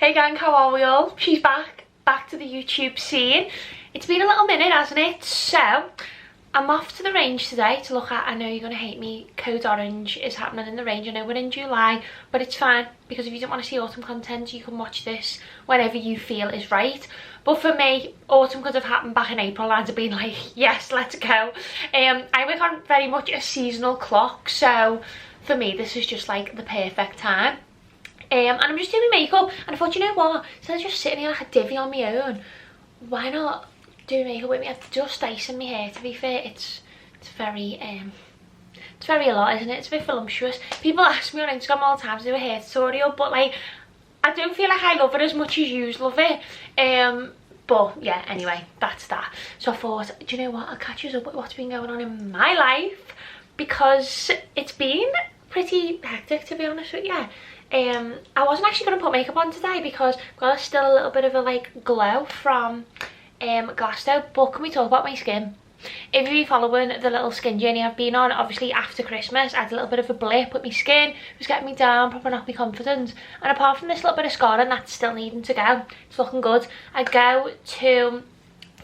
Hey gang, how are we all? She's back to the YouTube scene. It's been a little minute, hasn't it? So, I'm off to the range today to look at, I know you're going to hate me, Code Orange is happening in the range. I know we're in July, but it's fine, because if you don't want to see autumn content, you can watch this whenever you feel is right. But for me, autumn could have happened back in April and I'd have been like, yes, let's go. I work on very much a seasonal clock, so for me, this is just like the perfect time. And I'm just doing my makeup, and I thought, you know what, instead of just sitting here like a divvy on my own, why not do makeup with me? I've just icing my hair, to be fair. It's very a lot, isn't it? It's a bit voluptuous. People ask me on Instagram all the time to do a hair tutorial, but like, I don't feel like I love it as much as you love it. But yeah, anyway, that's that. So I thought, do you know what, I'll catch you up with what's been going on in my life, because it's been pretty hectic, to be honest with you. I wasn't actually going to put makeup on today because I've got still a little bit of a like glow from Glasto, but can we talk about my skin? If you've been following the little skin journey I've been on, obviously after Christmas I had a little bit of a blip with my skin. It was getting me down, probably not my confidence, and apart from this little bit of scarring that's still needing to go, it's looking good. I go to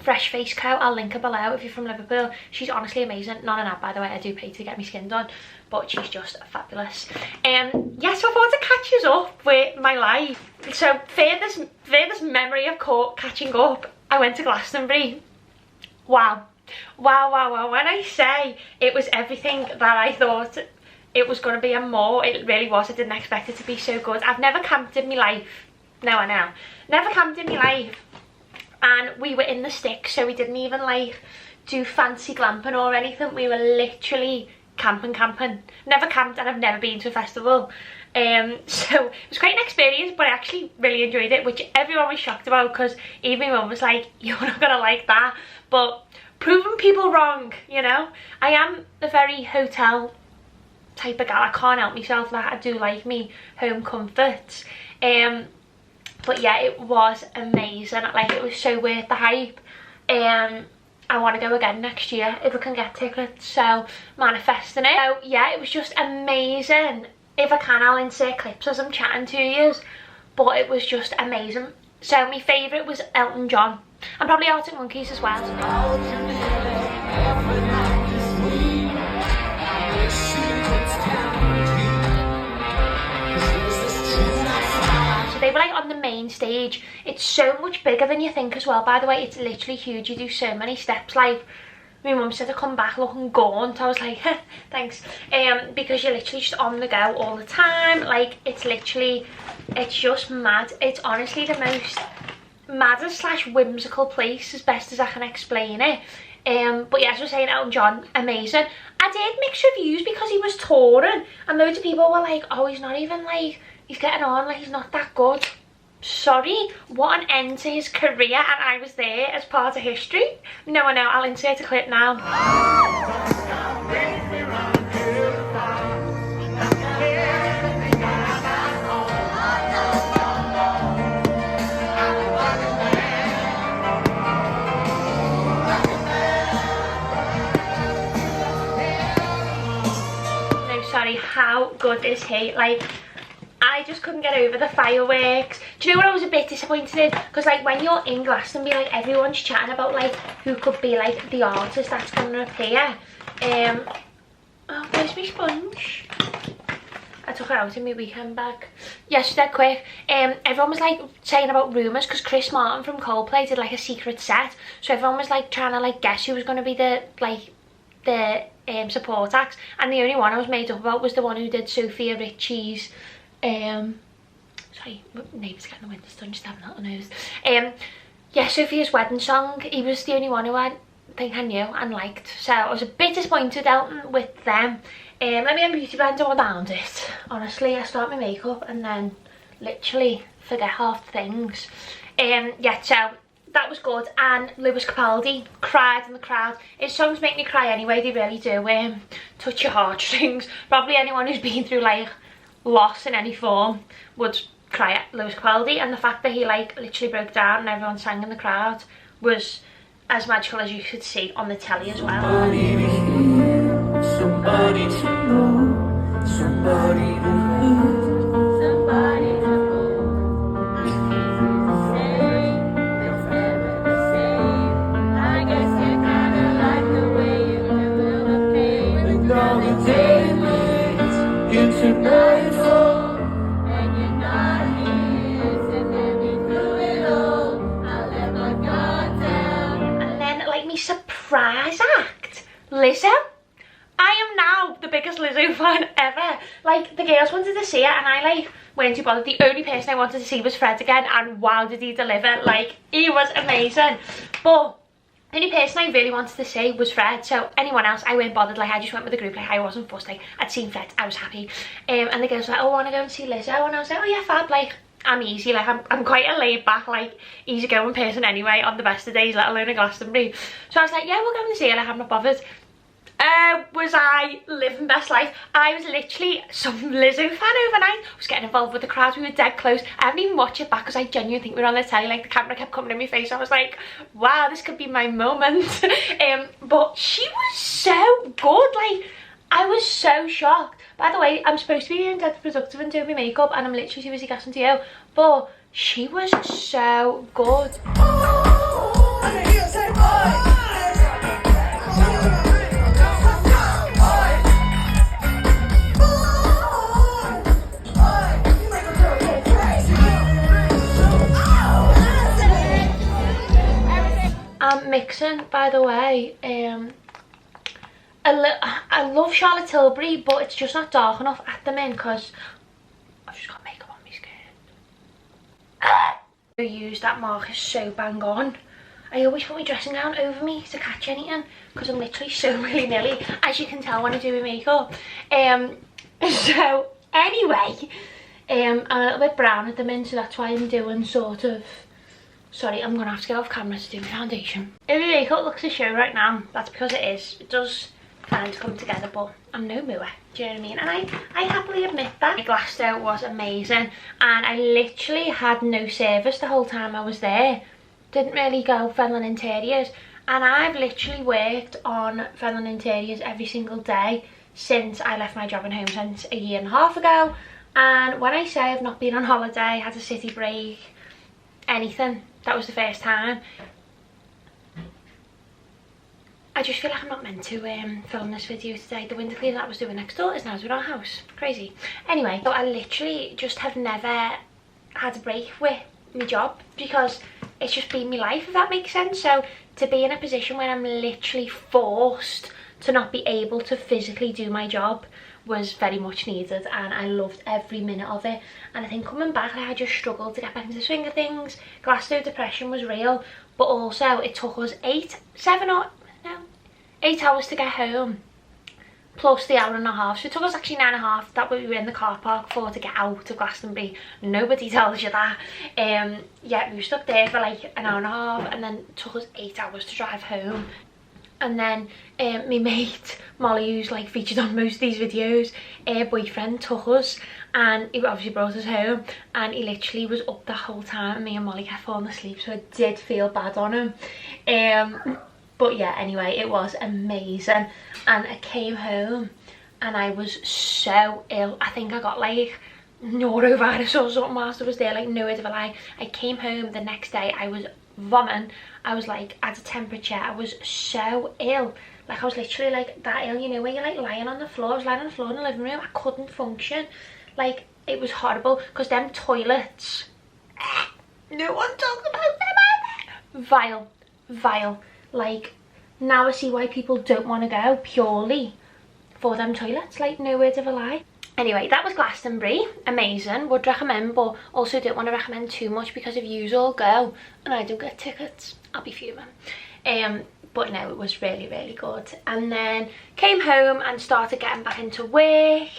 Fresh Face Co, I'll link her below if you're from Liverpool. She's honestly amazing. Not an ad, by the way, I do pay to get my skin done, but she's just fabulous. Yeah, so I thought to catch us up with my life. So furthest memory of catching up, I went to Glastonbury. Wow, when I say it was everything that I thought it was going to be and more, it really was. I didn't expect it to be so good. I've never camped in my life. No, I know, never camped in my life. And we were in the sticks, so we didn't even like do fancy glamping or anything. We were literally camping. Never camped, and I've never been to a festival. So it was quite an experience, but I actually really enjoyed it, which everyone was shocked about, because even my mum was like, you're not gonna like that. But proving people wrong, you know. I am a very hotel type of gal. I can't help myself that. I do like me home comforts. But yeah, it was amazing. Like, it was so worth the hype. I want to go again next year if I can get tickets, so manifesting it. So yeah, it was just amazing. If I can, I'll insert clips as I'm chatting to you, but it was just amazing. So my favourite was Elton John, and probably Artic Monkeys as well. They were like on the main stage. It's so much bigger than you think as well, by the way. It's literally huge. You do so many steps. Like, my mum said to come back looking gaunt. I was like, thanks. Because you're literally just on the go all the time. Like, it's just mad. It's honestly the most maddest / whimsical place, as best as I can explain it. But yeah, as I was saying, Elton John, amazing. I did mixed reviews because he was touring, and loads of people were like, oh, he's not even like, he's getting on, like he's not that good. Sorry, what an end to his career, and I was there as part of history. No, I know, I'll insert a clip now. No, sorry, how good is he? Like, I just couldn't get over the fireworks. Do you know what I was a bit disappointed in? Because like, when you're in Glastonbury, like everyone's chatting about like who could be like the artist that's going to appear. Oh, where's my sponge? I took it out in my weekend bag. Yes, dead quick. Everyone was like saying about rumours, because Chris Martin from Coldplay did like a secret set, so everyone was like trying to like guess who was going to be the support acts, and the only one I was made up about was the one who did Sophia Richie's sorry, neighbours getting the windows done, just having a little nose. Yeah, Sophia's wedding song, he was the only one who I think I knew and liked, so I was a bit disappointed, Elton, with them. Let me have a beauty blender around it. Honestly, I start my makeup and then literally forget half the things. Yeah, so that was good. And Lewis Capaldi cried in the crowd. His songs make me cry anyway, they really do. Touch your heartstrings. Probably anyone who's been through like loss in any form would cry at Lewis Capaldi, and the fact that he like literally broke down and everyone sang in the crowd was as magical as you could see on the telly as well. Somebody to hear, somebody to know, somebody to love, somebody to hold. Lizzo. I am now the biggest Lizzo fan ever. Like, the girls wanted to see her and I like weren't too bothered. The only person I wanted to see was Fred again, and wow did he deliver. Like, he was amazing. But the only person I really wanted to see was Fred, so anyone else I weren't bothered. Like, I just went with the group, like I wasn't fussed. Like, I'd seen Fred, I was happy. And the girls were like, oh, I want to go and see Lizzo, and I was like, oh yeah, fab. Like, I'm easy, like I'm quite a laid back, like easygoing person anyway on the best of days, let alone a Glastonbury. So I was like, yeah, we'll go and see her. Like, I'm not bothered. Was I living best life? I was literally some Lizzo fan overnight. I was getting involved with the crowd. We were dead close. I haven't even watched it back because I genuinely think we were on the telly. Like, the camera kept coming in my face. I was like, wow, this could be my moment. But she was so good. Like, I was so shocked. By the way, I'm supposed to be being dead productive and doing my makeup, and I'm literally too busy gassing to you. But she was so good. I'm mixing, by the way, I love Charlotte Tilbury, but it's just not dark enough at the minute because I've just got makeup on my skin. I use that marker so bang on. I always put my dressing gown over me to catch anything because I'm literally so willy-nilly, as you can tell when I do my makeup. So anyway, I'm a little bit brown at the minute, so that's why I'm doing sort of... Sorry, I'm gonna have to get off camera to do my foundation. If my makeup looks a show right now, that's because it is. It does kind of come together, but I'm no mooer, do you know what I mean? And I happily admit that. My glasto was amazing, and I literally had no service the whole time I was there. Didn't really go fenloninteriors, and I've literally worked on fenloninteriors every single day since I left my job in Home Sense a year and a half ago. And when I say I've not been on holiday, had a city break, anything, that was the first time. I just feel like I'm not meant to film this video today. The window cleaning that I was doing next door is now doing our house. Crazy. Anyway, so I literally just have never had a break with my job because it's just been my life, if that makes sense. So to be in a position where I'm literally forced to not be able to physically do my job was very much needed, and I loved every minute of it. And I think coming back, I just struggled to get back into the swing of things. Glasto depression was real, but also it took us 8 hours to get home, plus the hour and a half. So it took us actually 9.5 that we were in the car park for to get out of Glastonbury. Nobody tells you that. Yeah, we were stuck there for like an hour and a half, and then it took us 8 hours to drive home. And then my mate Molly, who's like featured on most of these videos, her boyfriend took us, and he obviously brought us home, and he literally was up the whole time, and me and Molly kept falling asleep, so I did feel bad on him. But yeah, anyway, it was amazing. And I came home and I was so ill. I think I got like norovirus or something whilst I was there, like no word of a lie. I came home the next day, I was vomiting. I was like at a temperature. I was so ill. Like, I was literally like that ill, you know, when you're like lying on the floor. I was lying on the floor in the living room. I couldn't function. Like, it was horrible because them toilets, no one talks about them. Vile, vile. Like, now I see why people don't want to go, purely for them toilets. Like, no words of a lie. Anyway, that was Glastonbury. Amazing, would recommend, but also don't want to recommend too much because if yous all go and I don't get tickets, I'll be fuming. But no, it was really, really good. And then came home and started getting back into work.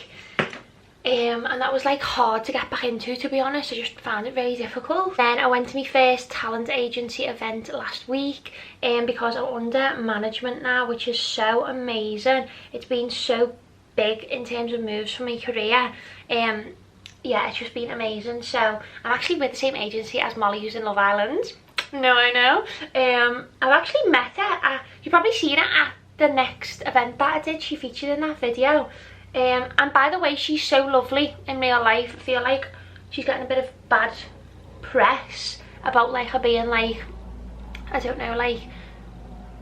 And that was like hard to get back into, to be honest. I just found it very difficult. Then I went to my first talent agency event last week, because I'm under management now, which is so amazing. It's been so big in terms of moves for my career. Yeah, it's just been amazing. So I'm actually with the same agency as Molly, who's in Love Island. No, I know. I've actually met her. You've probably seen her at the next event that I did. She featured in that video. And by the way, she's so lovely in real life. I feel like she's getting a bit of bad press about like her being like, I don't know, like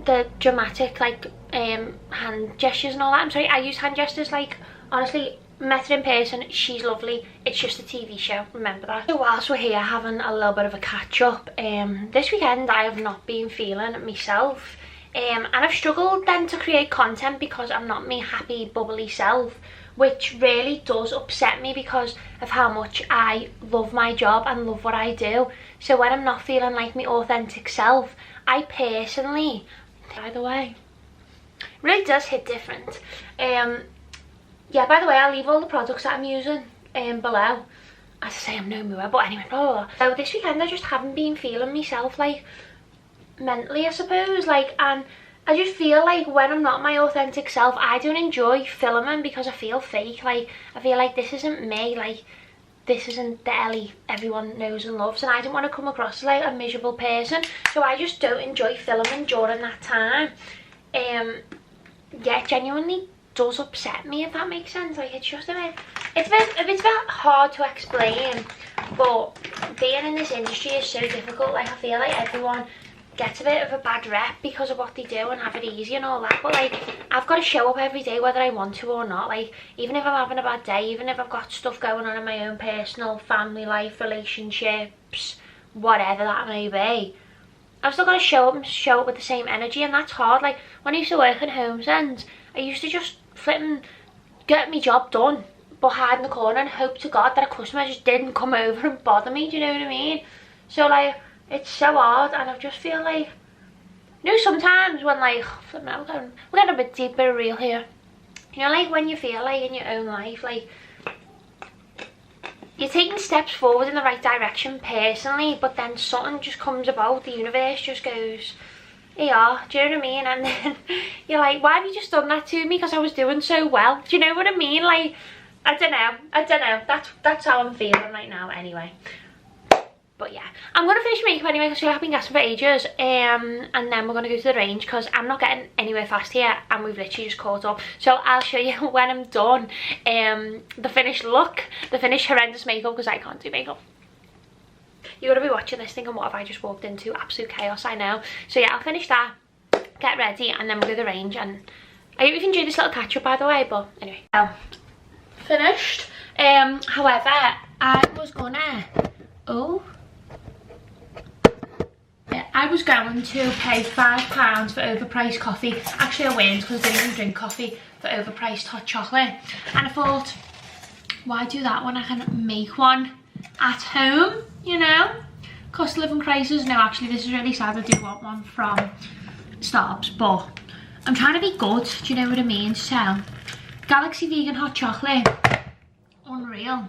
the dramatic like hand gestures and all that. I'm sorry, I use hand gestures. Like, honestly, met her in person, she's lovely. It's just a TV show, remember that. So whilst we're here having a little bit of a catch up, this weekend I have not been feeling myself. And I've struggled then to create content because I'm not my happy bubbly self, which really does upset me because of how much I love my job and love what I do. So when I'm not feeling like my authentic self, I personally, by the way, really does hit different. Yeah, by the way, I'll leave all the products that I'm using below. As I say, I'm no mover, but anyway, blah, blah, blah. So this weekend I just haven't been feeling myself, like, mentally, I suppose, like, and I just feel like when I'm not my authentic self, I don't enjoy filming because I feel fake. Like, I feel like this isn't me, like, this isn't the Ellie everyone knows and loves, and I don't want to come across as like a miserable person, so I just don't enjoy filming during that time. Yeah, it genuinely does upset me, if that makes sense. Like, it's just it's a bit hard to explain, but being in this industry is so difficult. Like, I feel like everyone gets a bit of a bad rep because of what they do and have it easy and all that, but like, I've got to show up every day whether I want to or not. Like, even if I'm having a bad day, even if I've got stuff going on in my own personal family life, relationships, whatever that may be, I've still got to show up and show up with the same energy, and that's hard. Like, when I used to work in Homes End, I used to just flipping get my job done but hide in the corner and hope to God that a customer just didn't come over and bother me, do you know what I mean? So like, it's so hard, and I just feel like, you know, sometimes when like, we're getting a bit deeper real here, you know, like when you feel like in your own life, like you're taking steps forward in the right direction personally, but then something just comes about, the universe just goes, yeah, do you know what I mean? And then you're like, why have you just done that to me because I was doing so well? Do you know what I mean? Like, I don't know, that's how I'm feeling right now anyway. But yeah, I'm going to finish makeup anyway because I've been gassing for ages, and then we're going to go to the range because I'm not getting anywhere fast here and we've literally just caught up. So I'll show you when I'm done the finished look, the finished horrendous makeup, because I can't do makeup. You're going to be watching this thinking, what have I just walked into? Absolute chaos, I know. So yeah, I'll finish that, get ready, and then we'll go to the range. And I hope you've enjoyed this little catch up, by the way, but anyway. Finished. However, I was gonna, I was going to pay £5 for overpriced coffee. Actually, I weren't, because I didn't even drink coffee, for overpriced hot chocolate. And I thought, why do that when I can make one at home, you know? Cost of living crisis. No, actually, this is really sad. I do want one from Starbucks, but I'm trying to be good, do you know what I mean? So, Galaxy Vegan hot chocolate, unreal.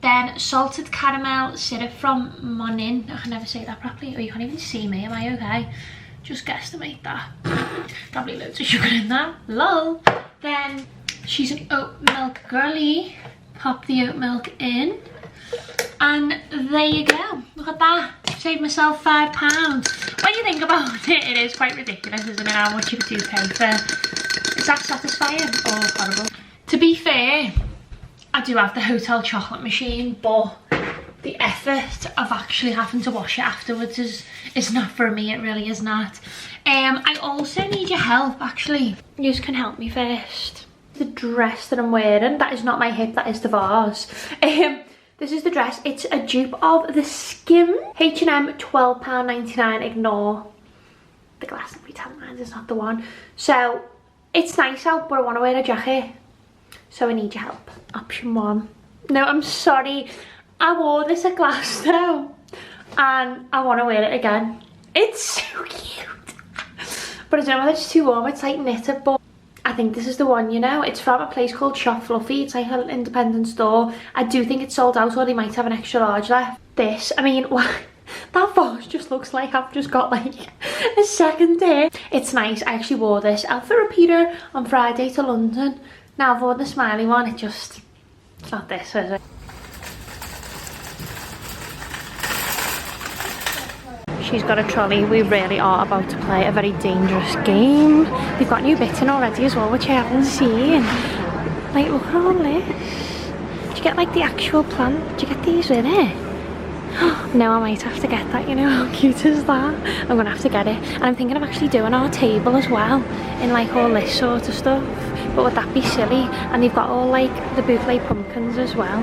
Then salted caramel syrup from Monin. I can never say that properly. Oh, you can't even see me. Am I okay? Just guesstimate that. Probably loads of sugar in that. Lol. Then she's an oat milk girly. Pop the oat milk in. And there you go. Look at that. Saved myself £5. When you think about it, it is quite ridiculous, isn't it? How much you do pay for. Is that satisfying or horrible? To be fair, I do have the hotel chocolate machine, but the effort of actually having to wash it afterwards is not for me. It really is not. I also need your help, actually. You can help me first. The dress that I'm wearing, that is not my hip, that is the vase. This is the dress. It's a dupe of the Skim H&M £12.99. Ignore the Glastonbury tan lines, it's not the one. So it's nice out, but I want to wear a jacket. So I need your help. Option 1. No, I'm sorry. I wore this at Glasto and I want to wear it again. It's so cute. But I don't know whether it's too warm. It's like knitted, but I think this is the one, you know. It's from a place called Shop Fluffy. It's like an independent store. I do think it's sold out, or they might have an extra large left. This, I mean, that vase just looks like I've just got like a second day. It's nice. I actually wore this outfit repeater on Friday to London. Now I've worn the smiley one, it's not this, is it? She's got a trolley. We really are about to play a very dangerous game. They've got new bits in already as well, which I haven't seen. Like, look at all this. Do you get like the actual plant? Do you get these with it? No, I might have to get that, you know, how cute is that? I'm gonna have to get it. And I'm thinking of actually doing our table as well, in like all this sort of stuff. But would that be silly? And they've got all like the boufflé pumpkins as well.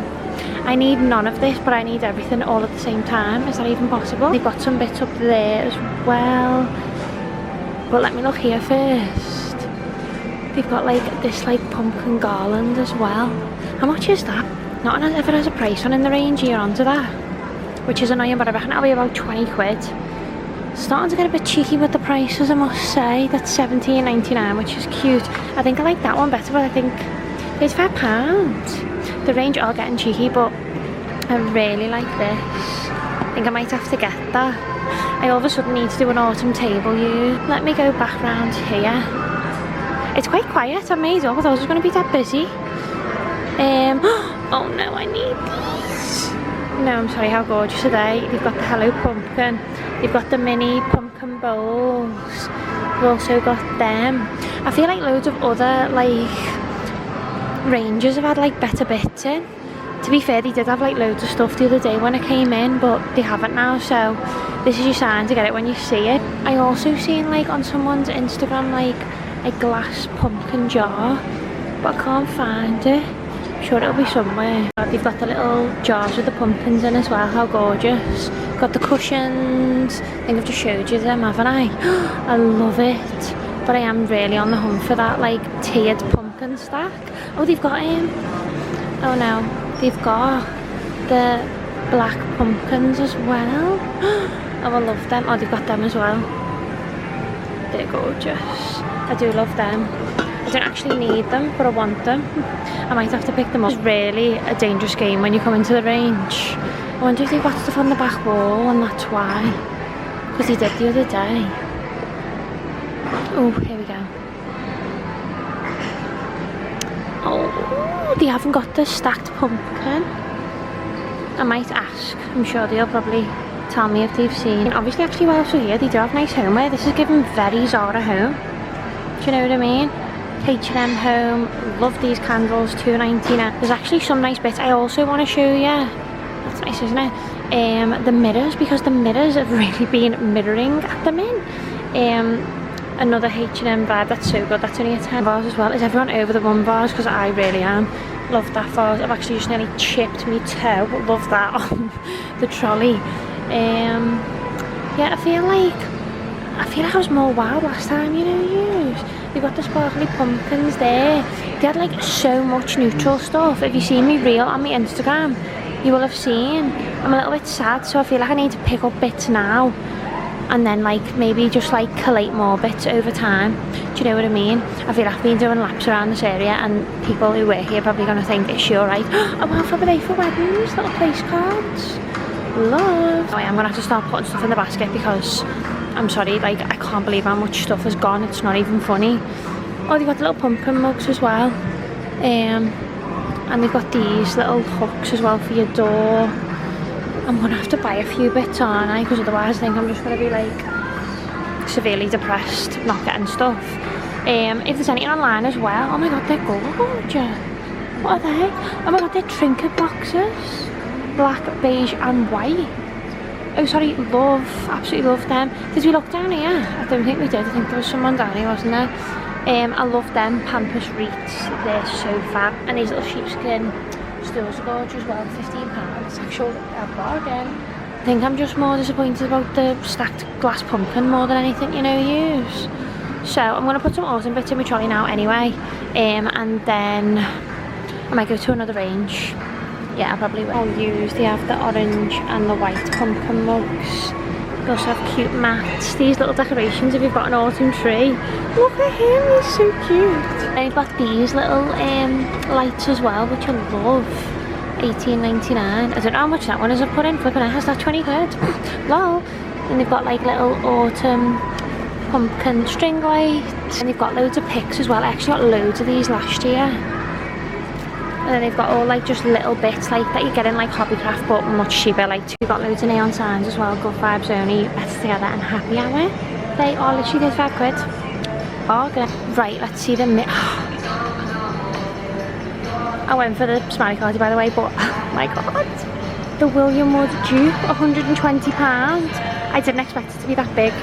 I need none of this, but I need everything all at the same time. Is that even possible? They've got some bits up there as well. But let me look here first. They've got like this like pumpkin garland as well. How much is that? Not ever has a price on in the range here onto that, which is annoying, but I reckon it'll be about 20 quid. Starting to get a bit cheeky with the prices, I must say. That's £17.99, which is cute. I think I like that one better, but I think it's £5. The range are getting cheeky, but I really like this. I think I might have to get that. I all of a sudden need to do an autumn table use. Let me go back round here. It's quite quiet. I'm made up. I thought it was going to be that busy. Oh no, I need these. No, I'm sorry, how gorgeous are they? They've got the Hello Pumpkin. They've got the mini pumpkin bowls. We've also got them. I feel like loads of other like ranges have had like better bits in. To be fair, they did have like loads of stuff the other day when I came in, but they haven't now, so this is your sign to get it when you see it. I also seen like on someone's Instagram like a glass pumpkin jar, but I can't find it. I'm sure it'll be somewhere. They've got the little jars with the pumpkins in as well. How gorgeous. Got the cushions. I think I've just showed you them, haven't I? I love it. But I am really on the hunt for that like tiered pumpkin stack. Oh, they've got him. Oh no, they've got the black pumpkins as well. Oh, I love them. Oh, they've got them as well. They're gorgeous. I do love them. I don't actually need them, but I want them. I might have to pick them up. It's really a dangerous game when you come into the range. I wonder if they've got stuff on the back wall and that's why. Because they did the other day. Oh, here we go. Oh, they haven't got the stacked pumpkin. I might ask. I'm sure they'll probably tell me if they've seen. Obviously, actually, while we're here, they do have nice homeware. This is giving very Zara home. Do you know what I mean? H&M home. Love these candles. £2.99. There's actually some nice bits I also want to show you. That's nice, isn't it? The mirrors, because the mirrors have really been mirroring at them in. Another H&M vibe. That's so good. That's only a 10 bars as well. Is everyone over the 1 bars? Because I really am. Love that vase. I've actually just nearly chipped me toe. Love that on the trolley. Yeah, I feel like I was more wild last time, you know. They've got the sparkly pumpkins there. They had like so much neutral stuff. If you see me reel on my Instagram, you will have seen. I'm a little bit sad, so I feel like I need to pick up bits now and then like maybe just like collate more bits over time. Do you know what I mean? I feel like I've been doing laps around this area and people who work here are probably going to think, is she alright? Oh well, for weddings, little place cards. Love. I'm going to have to start putting stuff in the basket because I'm sorry, like I can't believe how much stuff has gone. It's not even funny. Oh, they've got the little pumpkin mugs as well. And they've got these little hooks as well for your door. I'm going to have to buy a few bits, aren't I? Because otherwise I think I'm just going to be like severely depressed not getting stuff. If there's anything online as well, oh my god, they're gorgeous. What are they? Oh my god, they're trinket boxes. Black, beige and white. Oh sorry, absolutely love them. Did we look down here? I don't think we did. I think there was someone down here, wasn't there? I love them pampas wreaths. They're so fab. And these little sheepskin stools are gorgeous as well. £15. It's actually a bargain. I think I'm just more disappointed about the stacked glass pumpkin more than anything, you know, use. So I'm going to put some autumn bits in my trolley now anyway. And then I might go to another range. Yeah, I probably will. I'll use. They have the orange and the white pumpkin mugs. They also have cute mats. These little decorations if you've got an autumn tree. Look at him, he's so cute. They've got these little lights as well, which I love. £18.99. I don't know how much that one is. I've put in flipping it. Has that 20 quid? Lol. And they've got like little autumn pumpkin string lights. And they've got loads of picks as well. I actually got loads of these last year. And then they've got all like just little bits like that you get in like Hobbycraft but much cheaper. Like we've got loads of neon signs as well. Good vibes only, better together and happy hour. They are literally 35 quid. Bargain. Right, let's see the I went for the smiley cardi by the way, but oh my god. The William Wood dupe, £120. I didn't expect it to be that big.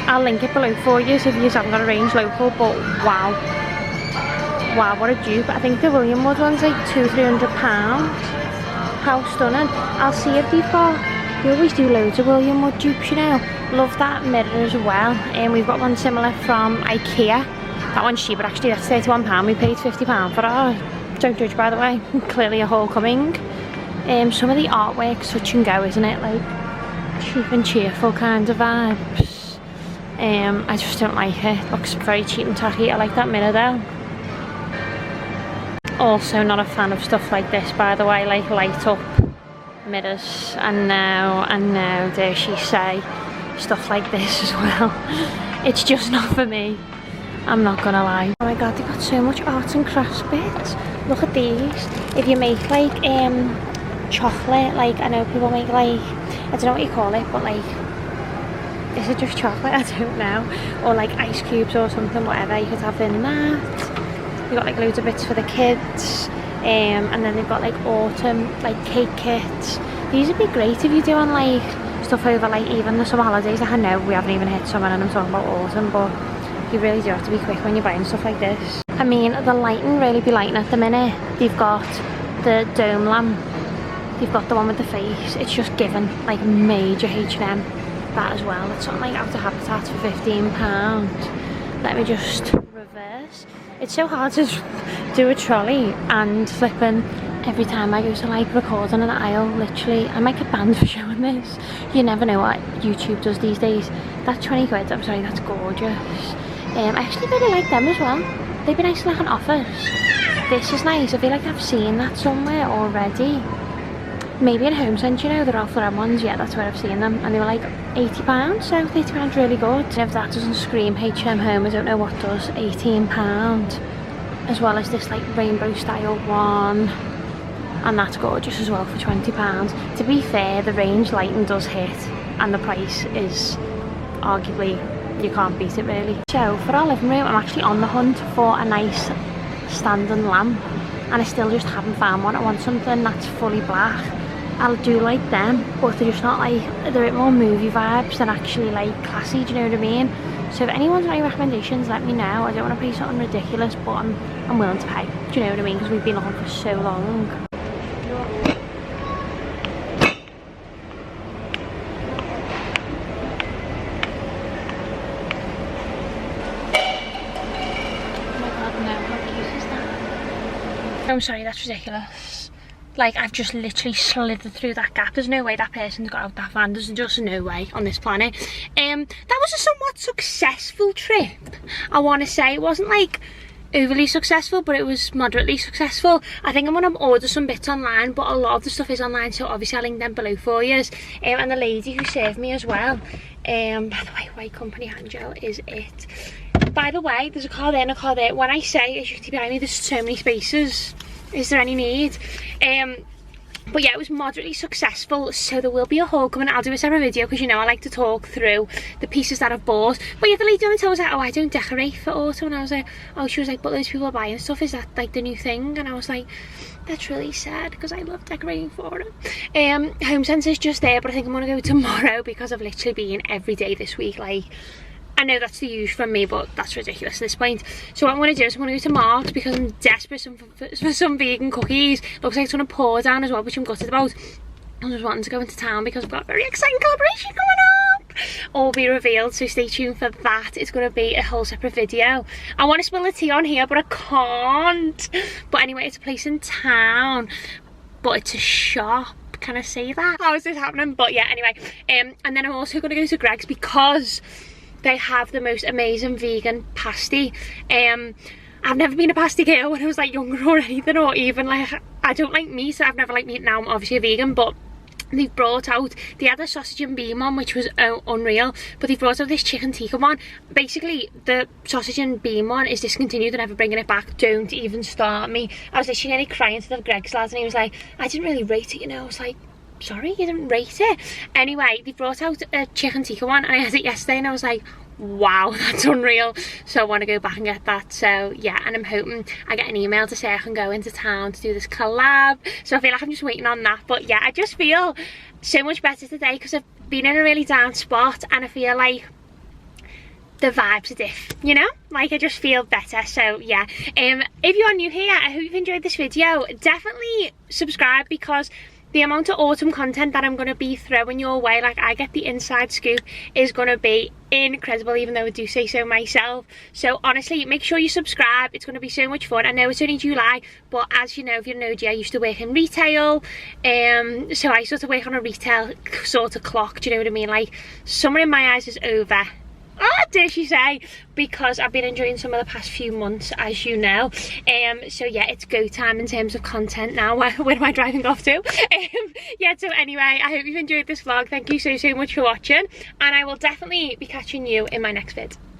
I'll link it below for you so if you haven't got a range local, but wow. Wow, what a dupe. I think the William Wood one's like £200-300. How stunning. I'll see if they've got We always do loads of William Wood dupes, you know. Love that mirror as well. And we've got one similar from IKEA. That one's cheaper actually, that's £31. We paid £50 for it. Don't judge, by the way. Clearly a haul coming. Some of the artwork's touch and go, isn't it? Like cheap and cheerful kind of vibes. I just don't like it. Looks very cheap and tacky. I like that mirror though. Also not a fan of stuff like this, by the way, like light up mirrors. And now, dare she say, stuff like this as well. It's just not for me. I'm not gonna lie. Oh my god, they've got so much arts and crafts bits. Look at these. If you make like chocolate, like I know people make like, I don't know what you call it, but like, is it just chocolate? I don't know. Or like ice cubes or something, whatever, you could have in that. You've got like loads of bits for the kids. And then they've got like autumn, like cake kits. These would be great if you're doing like stuff over like even the summer holidays. Like, I know we haven't even hit summer and I'm talking about autumn, but you really do have to be quick when you're buying stuff like this. I mean, the lighting really be lighting at the minute. They've got the dome lamp. They've got the one with the face. It's just given like major H&M. That as well. It's something like out of Habitat for £15. Let me just reverse. It's so hard to do a trolley and flipping every time I go to like record on an aisle. Literally, I might get banned for showing this. You never know what YouTube does these days. That's 20 quid. I'm sorry, that's gorgeous. I actually really like them as well. They'd be nice to like an office. This is nice. I feel like I've seen that somewhere already. Maybe in Home Centre, you know, the Ralph Lauren ones. Yeah, that's where I've seen them. And they were like £80, so £80 really good. And if that doesn't scream H&M Home, I don't know what does. £18. As well as this like rainbow style one. And that's gorgeous as well for £20. To be fair, the range lighting does hit. And the price is arguably, you can't beat it really. So for our living room, I'm actually on the hunt for a nice standing lamp. And I still just haven't found one. I want something that's fully black. I'll do like them, but they're just not like, they're a bit more movie vibes than actually like classy, do you know what I mean? So if anyone's got any recommendations, let me know. I don't want to pay something ridiculous, but I'm willing to pay, do you know what I mean? Because we've been looking for so long. Oh my god, no, how cute is that? I'm sorry, that's ridiculous. Like, I've just literally slithered through that gap. There's no way that person's got out that van. There's just no way on this planet. That was a somewhat successful trip. I want to say it wasn't like overly successful, but it was moderately successful. I think I'm going to order some bits online, but a lot of the stuff is online, so obviously I'll link them below for you. And the lady who served me as well. By the way, White Company hand gel is it. By the way, there's a car there and a car there. When I say, as you can see behind me, there's so many spaces. Is there any need? But yeah, it was moderately successful, so there will be a haul coming. I'll do a separate video because, you know, I like to talk through the pieces that I've bought. But yeah, the lady on the table was like, oh, I don't decorate for autumn. And I was like, oh, she was like, but those people are buying stuff. Is that like the new thing? And I was like, that's really sad because I love decorating for them. Home Centre's just there, but I think I'm going to go tomorrow because I've literally been every day this week. Like, I know that's the usual from me, but that's ridiculous at this point. So what I'm going to do is I'm going to go to Marks because I'm desperate for some vegan cookies. Looks like it's going to pour down as well, which I'm gutted about. I'm just wanting to go into town because I've got a very exciting collaboration coming up. All be revealed, so stay tuned for that. It's going to be a whole separate video. I want to spill the tea on here, but I can't. But anyway, it's a place in town, but it's a shop. Can I say that? How is this happening? But yeah, anyway. And then I'm also going to go to Greg's because they have the most amazing vegan pasty. I've never been a pasty girl when I was like younger or anything, or even like, I don't like meat, so I've never liked meat. Now I'm obviously a vegan, but they've brought out, they had a sausage and bean one which was unreal, but they've brought out this chicken tikka one. Basically the sausage and bean one is discontinued and never bringing it back. Don't even start me. I was literally nearly crying to the Greg's lads and he was like, I didn't really rate it, you know. I was like, sorry, you didn't rate it? Anyway, they brought out a chicken tikka one and I had it yesterday and I was like, wow, that's unreal. So I want to go back and get that. So yeah, and I'm hoping I get an email to say I can go into town to do this collab. So I feel like I'm just waiting on that. But yeah, I just feel so much better today because I've been in a really down spot and I feel like the vibes are diff, you know, like I just feel better. So yeah, if you're new here, I hope you've enjoyed this video. Definitely subscribe because the amount of autumn content that I'm going to be throwing your way, like I get the inside scoop, is going to be incredible, even though I do say so myself. So honestly, make sure you subscribe. It's going to be so much fun. I know it's only July, but as you know, if you're an OG, I used to work in retail, so I sort of work on a retail sort of clock, do you know what I mean? Like, summer in my eyes is over. Ah, dare she say, because I've been enjoying some of the past few months, as you know. So yeah, it's go time in terms of content now. Where am I driving off to? Yeah, so anyway, I hope you've enjoyed this vlog. Thank you so much for watching, and I will definitely be catching you in my next vid.